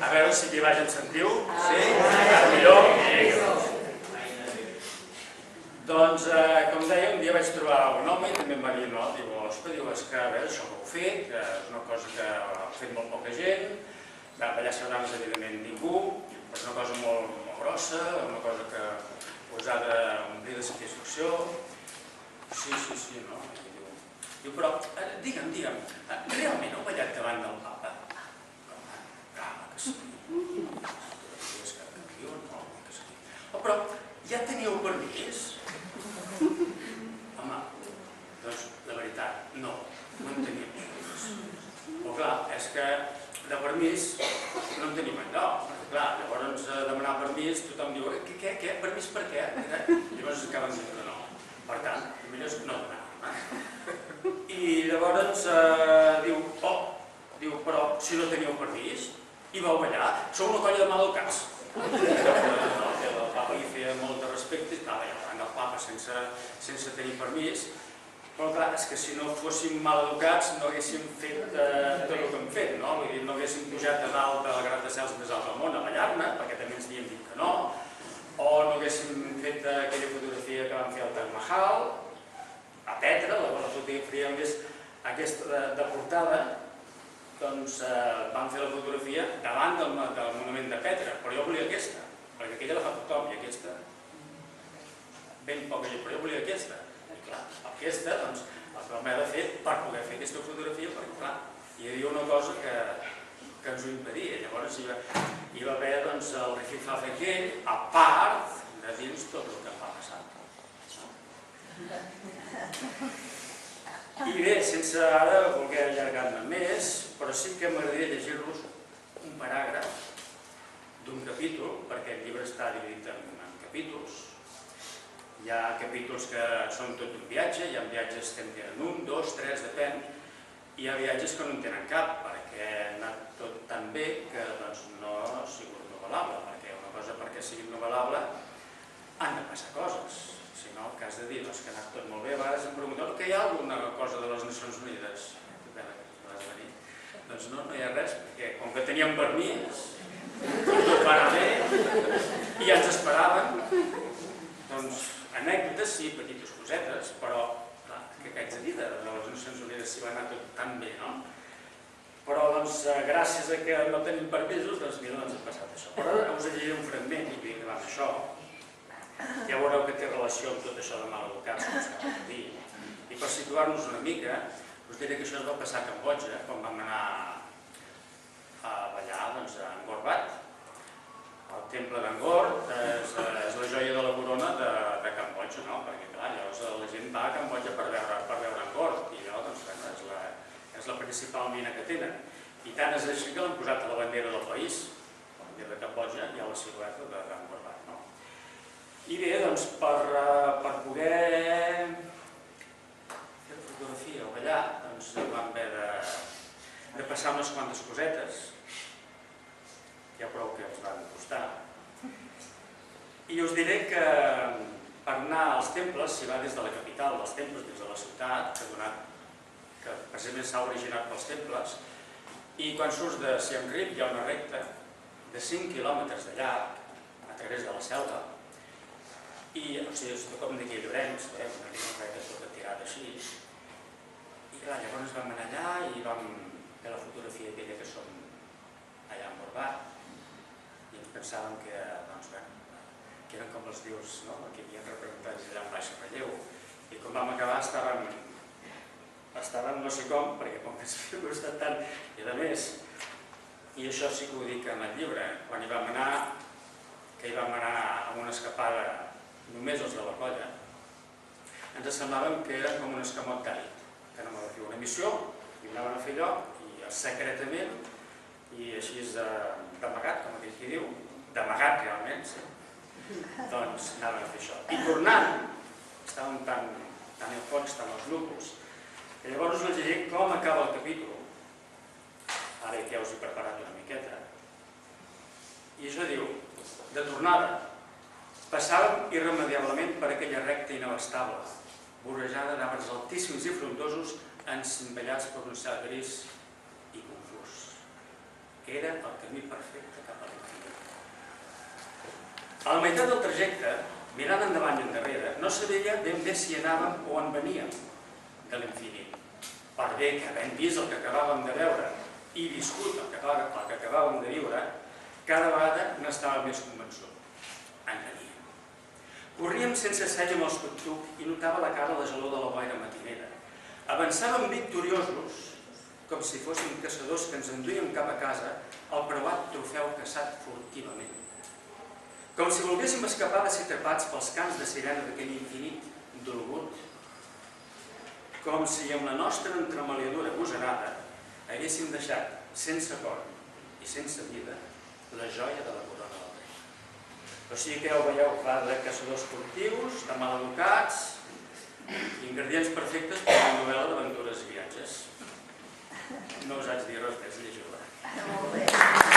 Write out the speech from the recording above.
A veure si aquí baix en sentiu. Sí? Encara millor. Doncs, com deia, un dia vaig trobar un home i també em va dir, no, diu, ostres, és que a veure, això que heu fet, que és una cosa que ha fet molt poca gent, ballar sardanes evidentment ningú, però és una cosa molt grossa, una cosa que us ha d'omplir de satisfacció. Sí, no? Diu, però, digue'm, realment heu ballat davant del papa? Clar, que sí. És que canvio, no, que sí. Oh, però, ja teníeu permís? Home, doncs, la veritat, no en teníem permís. Però clar, és que de permís no en tenim enlloc. Clar, llavors demanar permís, tothom diu, què? Permís per què? Llavors acaben dient que no. Per tant, el millor és no demanar. I llavors diu, però si no teníeu permís i vau ballar, sou una colla de maleducats. El papa hi feia molt de respecte i estava allà davant del papa sense tenir permís, però clar, és que si no fóssim maleducats no haguéssim fet tot el que hem fet, no? Vull dir, no haguéssim pujat a dalt del gratacels més alt del món a ballar-ne, perquè també ens havíem dit que no, o no haguéssim fet aquella fotografia que vam fer al Taj Mahal, a Petra, la fotografia més aquesta de portada, doncs vam fer la fotografia davant del monument de Petra, però jo volia aquesta, perquè aquella la fa tothom, i aquesta ben poca gent, però jo volia aquesta. I clar, aquesta, doncs, el que vam haver de fer per poder fer aquesta fotografia, perquè clar, hi havia una cosa que ens ho impedia. Llavors hi va haver el rififafe aquell, a part de dins tot el que em va passar. I bé, sense ara voler allargar-me més, però sí que m'agradaria llegir-vos un paràgraf d'un capítol, perquè el llibre està dividit en capítols. Hi ha capítols que són tot un viatge, hi ha viatges que en tenen un, dos, tres, depèn, i hi ha viatges que no en tenen cap, perquè ha anat tot tan bé que no ha sigut novel·lable, perquè una cosa perquè sigui novel·lable han de passar coses. Si no, el que has de dir que ha anat tot molt bé, a vegades em pregunto que hi ha alguna cosa de les Nacions Unides? Doncs no hi ha res, perquè com que teníem permís, tot va anar bé, i ja ens esperaven, doncs anècdotes, sí, petites cosetes, però què haig de dir de les Nacions Unides si va anar tot tan bé, no? Però doncs gràcies a que no tenim permisos, doncs mira, ens ha passat això. Però ara us llegiré un fragment i vull acabar amb això. Ja veureu que té relació amb tot això de maleducats, com s'acaba de dir. I per situar-nos una mica, us diré que això es va passar a Cambodja, quan vam anar a ballar a Angkor Wat. El temple d'Angkor és la joia de la corona de Cambodja, no? Perquè clar, llavors la gent va a Cambodja per veure Angkor, i allò és la principal mina que tenen. I tant és així que l'han posat a la bandera del país, la bandera de Cambodja, i a la silueta d'Angkor Wat. I bé, doncs, per poder fer la fotografia o ballar, doncs vam haver de passar unes quantes cosetes, ja prou que ens van costar. I us diré que per anar als temples s'hi va des de la capital dels temples, des de la ciutat, que precisament s'ha originat pels temples, i quan surts de Siem Reap hi ha una recta de 5 quilòmetres de llarg a través de la selva, i, o sigui, és com d'aquí a Llorenç, una recta tota tirada així, i clar, llavors vam anar allà i vam fer la fotografia aquella que som allà a Angkor Wat, i ens pensàvem que eren com els dius, que hi havia representats allà en baix relleu, i quan vam acabar estàvem no sé com, perquè com que ens havia costat tant, i a més, i això sí que ho dic en el llibre, quan hi vam anar, que hi vam anar a una escapada només els de la colla, ens semblaven que eren com un escamot d'àlit, que anàvem a fer una missió, i anaven a fer allò, i secretament, i així d'amagat, com aquell qui diu, d'amagat realment, doncs anaven a fer això. I tornant, estàvem tan en fons, tan als núvols, que llavors us llegiré com acaba el capítol, ara que ja us he preparat una miqueta, i això diu, de tornada, passàvem irremediablement per aquella recta inabastable, vorejada d'arbres altíssims i frondosos encimbellats per un cel gris i confús. era el camí perfecte cap a l'infinit. A la meitat del trajecte, mirant endavant i endarrere, no sabia ben bé si anàvem o en veníem de l'infinit. Per bé que havent vist el que acabàvem de veure i viscut el que acabàvem de viure, cada vegada n'estava més convençut. En veníem. Corríem sense seny amb els tuc-tuc i notava la cara la gelor de la boira matinera. Avançàvem victoriosos, com si fóssim caçadors que ens enduíem cap a casa el preuat trofeu caçat furtivament. Com si volguéssim escapar de ser atrapats pels cants de sirena d'aquell infinit dolgut. Com si amb la nostra entremaliadura agosarada haguéssim deixat, sense cor i sense vida, la joia de la corona del rei. O sigui que ja ho veieu, clar, de caçadors furtius, de maleducats, ingredients perfectes per una novel·la d'aventures i viatges. No us haig de dir res més, llegiu-la.